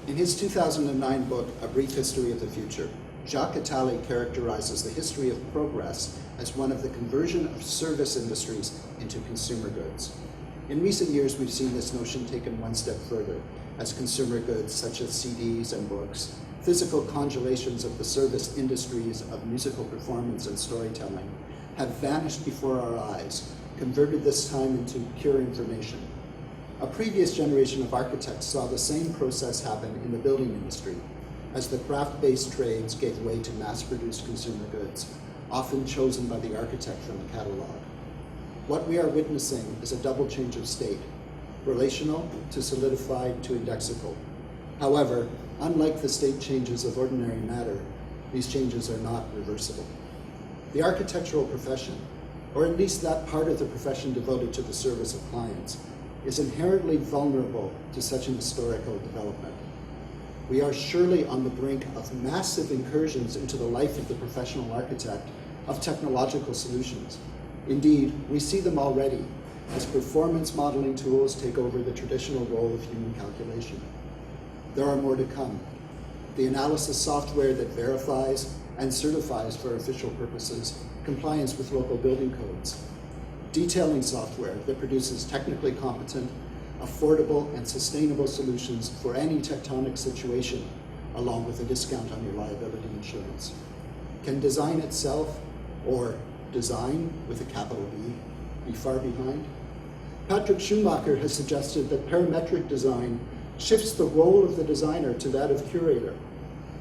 In his 2009 book, A Brief History of the Future, Jacques Attali characterizes the history of progress as one of the conversion of service industries into consumer goods. In recent years, we've seen this notion taken one step further, as consumer goods such as CDs and books, physical congealations of the service industries of musical performance and storytelling, have vanished before our eyes, converted this time into pure information. A previous generation of architects saw the same process happen in the building industry, as the craft-based trades gave way to mass-produced consumer goods, often chosen by the architect from the catalog. What we are witnessing is a double change of state, relational to solidified to indexical. However, unlike the state changes of ordinary matter, these changes are not reversible. The architectural profession, or at least that part of the profession devoted to the service of clients, is inherently vulnerable to such an historical development. We are surely on the brink of massive incursions into the life of the professional architect of technological solutions. Indeed, we see them already as performance modeling tools take over the traditional role of human calculation. There are more to come. The analysis software that verifies and certifies for official purposes compliance with local building codes. Detailing software that produces technically competent, affordable, and sustainable solutions for any tectonic situation, along with a discount on your liability insurance. Can design itself, or design with a capital B, be far behind? Patrick Schumacher has suggested that parametric design shifts the role of the designer to that of curator,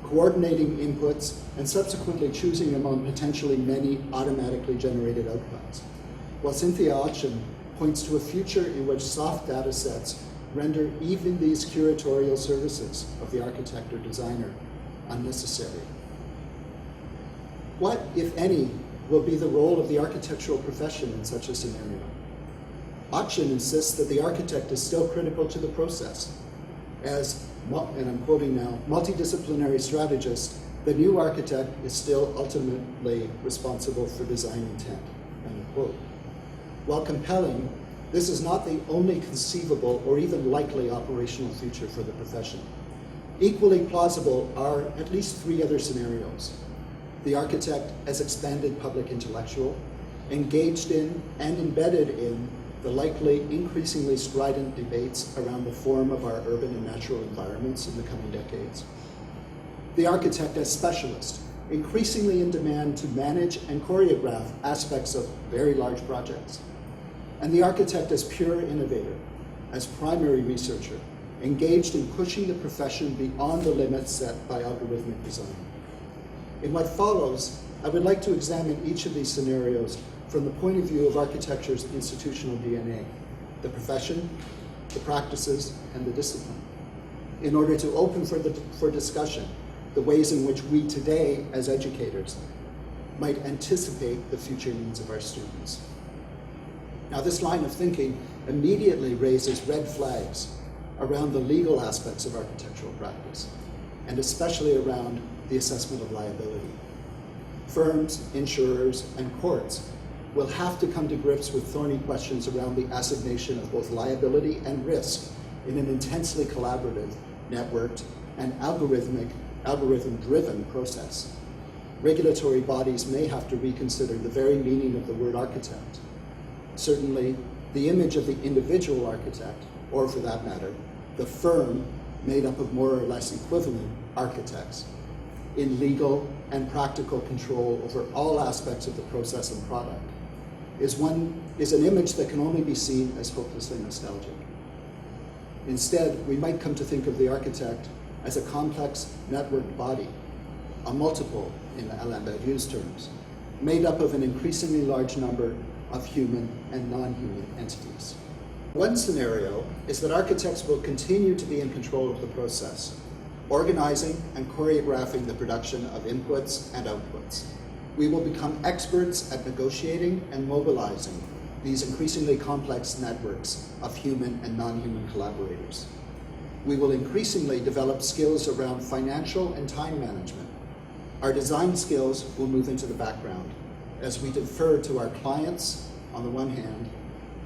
coordinating inputs and subsequently choosing among potentially many automatically generated outcomes. While Cynthia Otchen points to a future in which soft data sets render even these curatorial services of the architect or designer unnecessary. What, if any, will be the role of the architectural profession in such a scenario? Otchen insists that the architect is still critical to the process. As, and I'm quoting now, multidisciplinary strategist, the new architect is still ultimately responsible for design intent, end quote. While compelling, this is not the only conceivable or even likely operational future for the profession. Equally plausible are at least three other scenarios. The architect as expanded public intellectual, engaged in and embedded in the likely increasingly strident debates around the form of our urban and natural environments in the coming decades. The architect as specialist, increasingly in demand to manage and choreograph aspects of very large projects. And the architect as pure innovator, as primary researcher, engaged in pushing the profession beyond the limits set by algorithmic design. In what follows, I would like to examine each of these scenarios from the point of view of architecture's institutional DNA, the profession, the practices, and the discipline, in order to open for discussion the ways in which we today, as educators, might anticipate the future needs of our students. Now, this line of thinking immediately raises red flags around the legal aspects of architectural practice, and especially around the assessment of liability. Firms, insurers, and courts will have to come to grips with thorny questions around the assignation of both liability and risk in an intensely collaborative, networked, and algorithm-driven process. Regulatory bodies may have to reconsider the very meaning of the word architect. Certainly, the image of the individual architect, or for that matter, the firm made up of more or less equivalent architects, in legal and practical control over all aspects of the process and product, is an image that can only be seen as hopelessly nostalgic. Instead, we might come to think of the architect as a complex networked body, a multiple in Alain Badiou's terms, made up of an increasingly large number of human and non-human entities. One scenario is that architects will continue to be in control of the process, organizing and choreographing the production of inputs and outputs. We will become experts at negotiating and mobilizing these increasingly complex networks of human and non-human collaborators. We will increasingly develop skills around financial and time management. Our design skills will move into the background as we defer to our clients on the one hand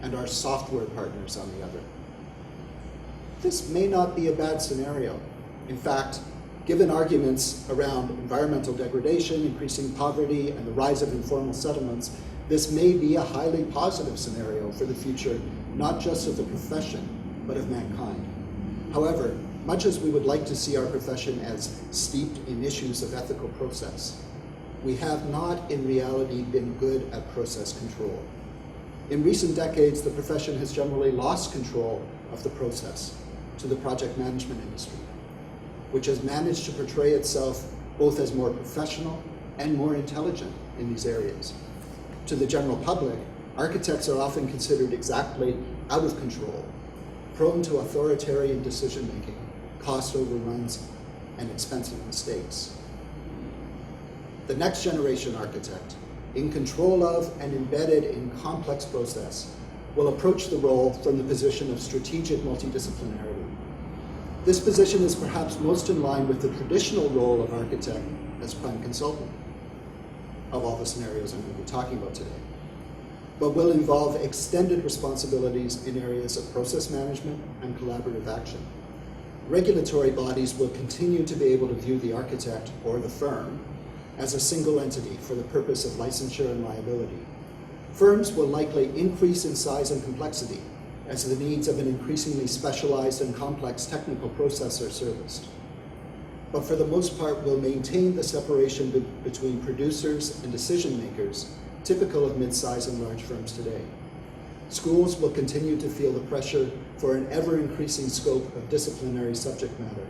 and our software partners on the other. This may not be a bad scenario. In fact, given arguments around environmental degradation, increasing poverty, and the rise of informal settlements, this may be a highly positive scenario for the future, not just of the profession, but of mankind. However, much as we would like to see our profession as steeped in issues of ethical process, we have not in reality been good at process control. In recent decades, the profession has generally lost control of the process to the project management industry, which has managed to portray itself both as more professional and more intelligent in these areas. To the general public, architects are often considered exactly out of control, prone to authoritarian decision-making, cost overruns, and expensive mistakes. The next generation architect, in control of and embedded in complex process, will approach the role from the position of strategic multidisciplinarity. This position is perhaps most in line with the traditional role of architect as prime consultant of all the scenarios I'm going to be talking about today, but will involve extended responsibilities in areas of process management and collaborative action. Regulatory bodies will continue to be able to view the architect or the firm as a single entity for the purpose of licensure and liability. Firms will likely increase in size and complexity as the needs of an increasingly specialized and complex technical process are serviced. But for the most part, will maintain the separation between producers and decision makers, typical of mid-size and large firms today. Schools will continue to feel the pressure for an ever-increasing scope of disciplinary subject matter.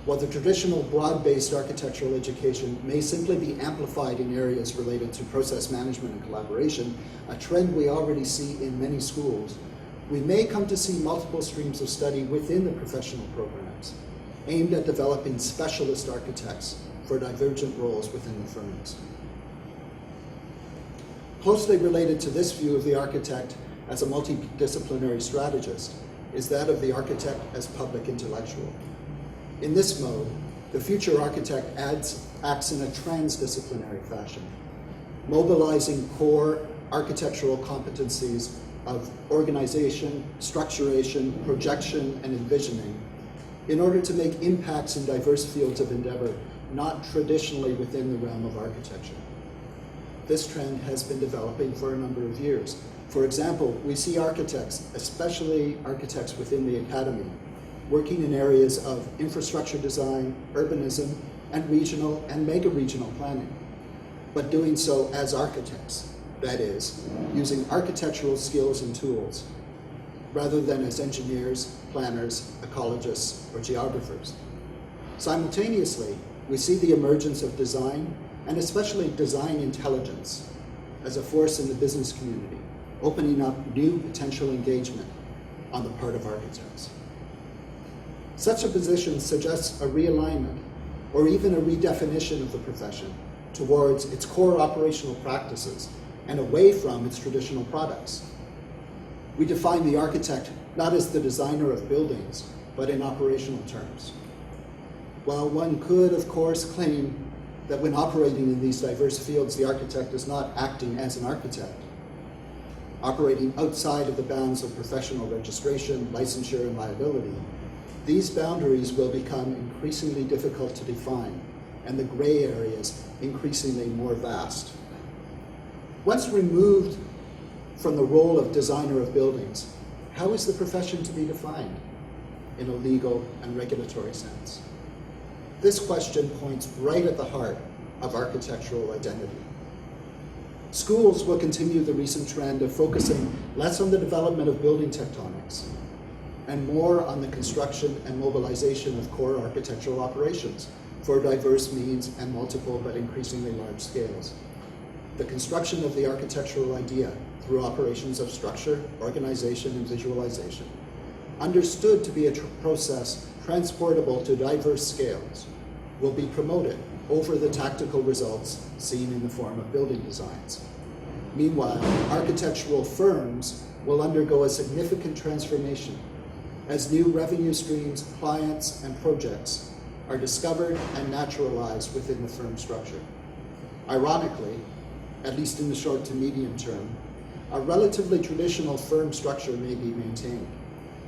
While the traditional broad-based architectural education may simply be amplified in areas related to process management and collaboration, a trend we already see in many schools, we may come to see multiple streams of study within the professional programs, aimed at developing specialist architects for divergent roles within the firms. Closely related to this view of the architect as a multidisciplinary strategist is that of the architect as public intellectual. In this mode, the future architect acts in a transdisciplinary fashion, mobilizing core architectural competencies of organization, structuration, projection, and envisioning in order to make impacts in diverse fields of endeavor not traditionally within the realm of architecture. This trend has been developing for a number of years. For example, we see architects, especially architects within the academy, working in areas of infrastructure design, urbanism, and regional and mega-regional planning, but doing so as architects, that is, using architectural skills and tools, rather than as engineers, planners, ecologists, or geographers. Simultaneously, we see the emergence of design, and especially design intelligence, as a force in the business community, opening up new potential engagement on the part of architects. Such a position suggests a realignment or even a redefinition of the profession towards its core operational practices and away from its traditional products. We define the architect not as the designer of buildings, but in operational terms. While one could, of course, claim that when operating in these diverse fields, the architect is not acting as an architect, operating outside of the bounds of professional registration, licensure, and liability, these boundaries will become increasingly difficult to define, and the gray areas increasingly more vast. Once removed from the role of designer of buildings, how is the profession to be defined in a legal and regulatory sense? This question points right at the heart of architectural identity. Schools will continue the recent trend of focusing less on the development of building tectonics and more on the construction and mobilization of core architectural operations for diverse means and multiple but increasingly large scales. The construction of the architectural idea through operations of structure, organization, and visualization, understood to be a process transportable to diverse scales, will be promoted over the tactical results seen in the form of building designs. Meanwhile, architectural firms will undergo a significant transformation as new revenue streams, clients, and projects are discovered and naturalized within the firm structure. Ironically, at least in the short to medium term, a relatively traditional firm structure may be maintained.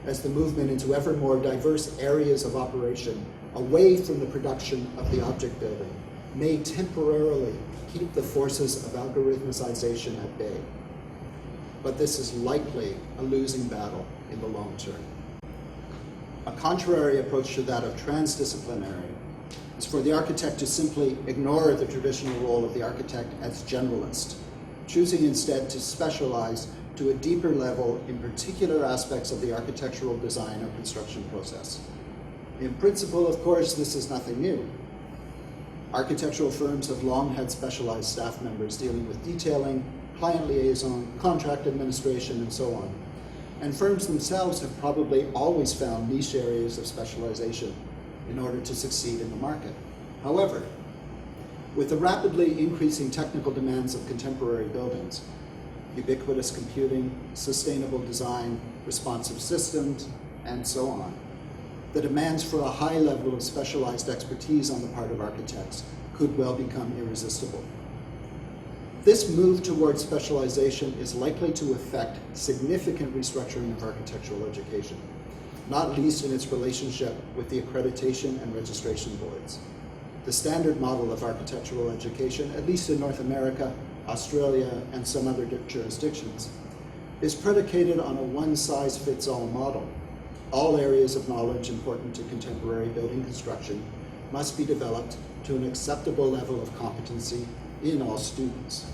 as the movement into ever more diverse areas of operation away from the production of the object building may temporarily keep the forces of algorithmicization at bay. But this is likely a losing battle in the long term. A contrary approach to that of transdisciplinary is for the architect to simply ignore the traditional role of the architect as generalist, choosing instead to specialize to a deeper level in particular aspects of the architectural design or construction process. In principle, of course, this is nothing new. Architectural firms have long had specialized staff members dealing with detailing, client liaison, contract administration, and so on. And firms themselves have probably always found niche areas of specialization in order to succeed in the market. However, with the rapidly increasing technical demands of contemporary buildings, ubiquitous computing, sustainable design, responsive systems, and so on, the demands for a high level of specialized expertise on the part of architects could well become irresistible. This move towards specialization is likely to affect significant restructuring of architectural education, not least in its relationship with the accreditation and registration boards. The standard model of architectural education, at least in North America, Australia, and some other jurisdictions, is predicated on a one-size-fits-all model. All areas of knowledge important to contemporary building construction must be developed to an acceptable level of competency in all students.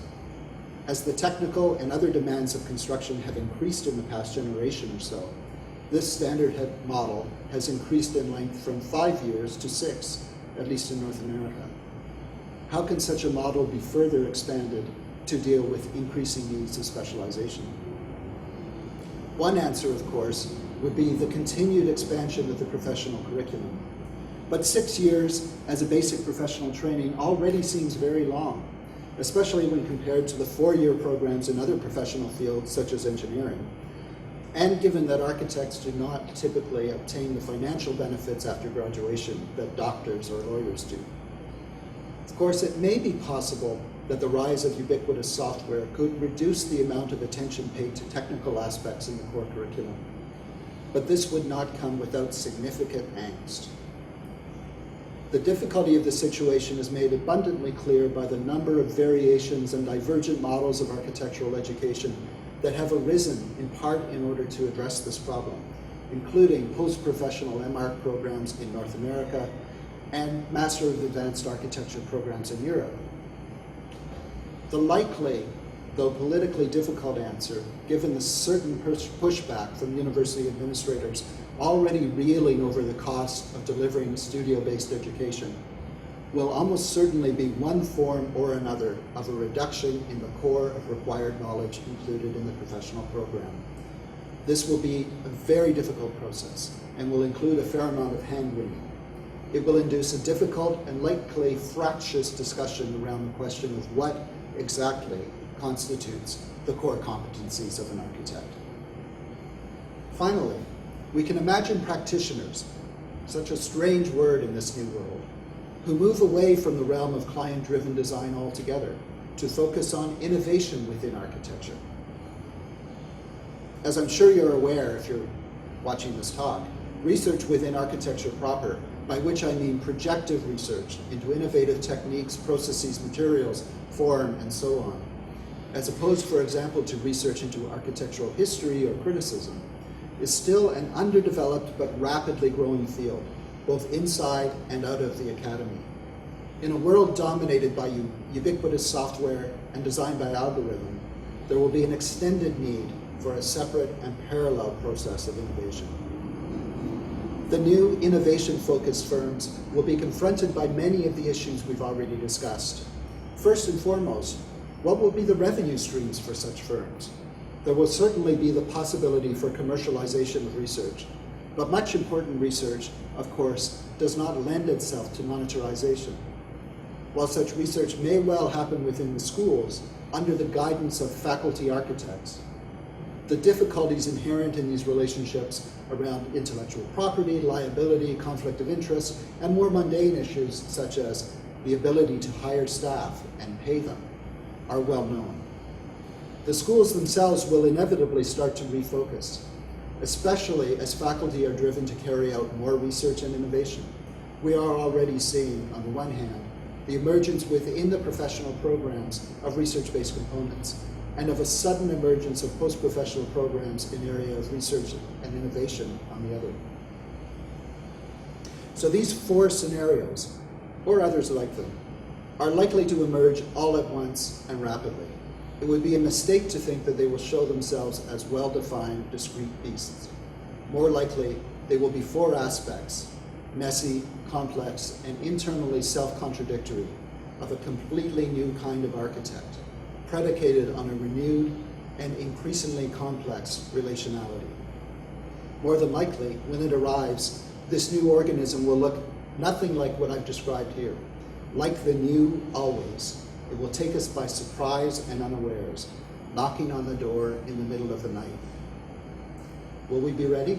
As the technical and other demands of construction have increased in the past generation or so, this standard model has increased in length from 5 years to 6, at least in North America. How can such a model be further expanded to deal with increasing needs of specialization? One answer, of course, would be the continued expansion of the professional curriculum. But 6 years as a basic professional training already seems very long, especially when compared to the 4-year programs in other professional fields such as engineering, and given that architects do not typically obtain the financial benefits after graduation that doctors or lawyers do. Of course, it may be possible that the rise of ubiquitous software could reduce the amount of attention paid to technical aspects in the core curriculum, but this would not come without significant angst. The difficulty of the situation is made abundantly clear by the number of variations and divergent models of architectural education that have arisen in part in order to address this problem, including post-professional MArch programs in North America and Master of Advanced Architecture programs in Europe. The likely, though politically difficult answer, given the certain pushback from university administrators already reeling over the cost of delivering studio-based education, will almost certainly be one form or another of a reduction in the core of required knowledge included in the professional program. This will be a very difficult process and will include a fair amount of hand-wringing. It will induce a difficult and likely fractious discussion around the question of what exactly constitutes the core competencies of an architect. Finally, we can imagine practitioners, such a strange word in this new world, who move away from the realm of client-driven design altogether to focus on innovation within architecture. As I'm sure you're aware if you're watching this talk, research within architecture proper, by which I mean projective research into innovative techniques, processes, materials, form, and so on, as opposed, for example, to research into architectural history or criticism, is still an underdeveloped but rapidly growing field, both inside and out of the academy. In a world dominated by ubiquitous software and designed by algorithm, there will be an extended need for a separate and parallel process of innovation. The new innovation-focused firms will be confronted by many of the issues we've already discussed. First and foremost, what will be the revenue streams for such firms? There will certainly be the possibility for commercialization of research, but much important research, of course, does not lend itself to monetarization. While such research may well happen within the schools under the guidance of faculty architects, the difficulties inherent in these relationships around intellectual property, liability, conflict of interest, and more mundane issues such as the ability to hire staff and pay them are well known. The schools themselves will inevitably start to refocus. especially as faculty are driven to carry out more research and innovation. We are already seeing, on the one hand, the emergence within the professional programs of research-based components, and of a sudden emergence of post-professional programs in area of research and innovation on the other. So these four scenarios, or others like them, are likely to emerge all at once and rapidly. It would be a mistake to think that they will show themselves as well-defined, discrete beasts. More likely, they will be four aspects, messy, complex, and internally self-contradictory, of a completely new kind of architect, predicated on a renewed and increasingly complex relationality. More than likely, when it arrives, this new organism will look nothing like what I've described here. Like the new always, it will take us by surprise and unawares, knocking on the door in the middle of the night. Will we be ready?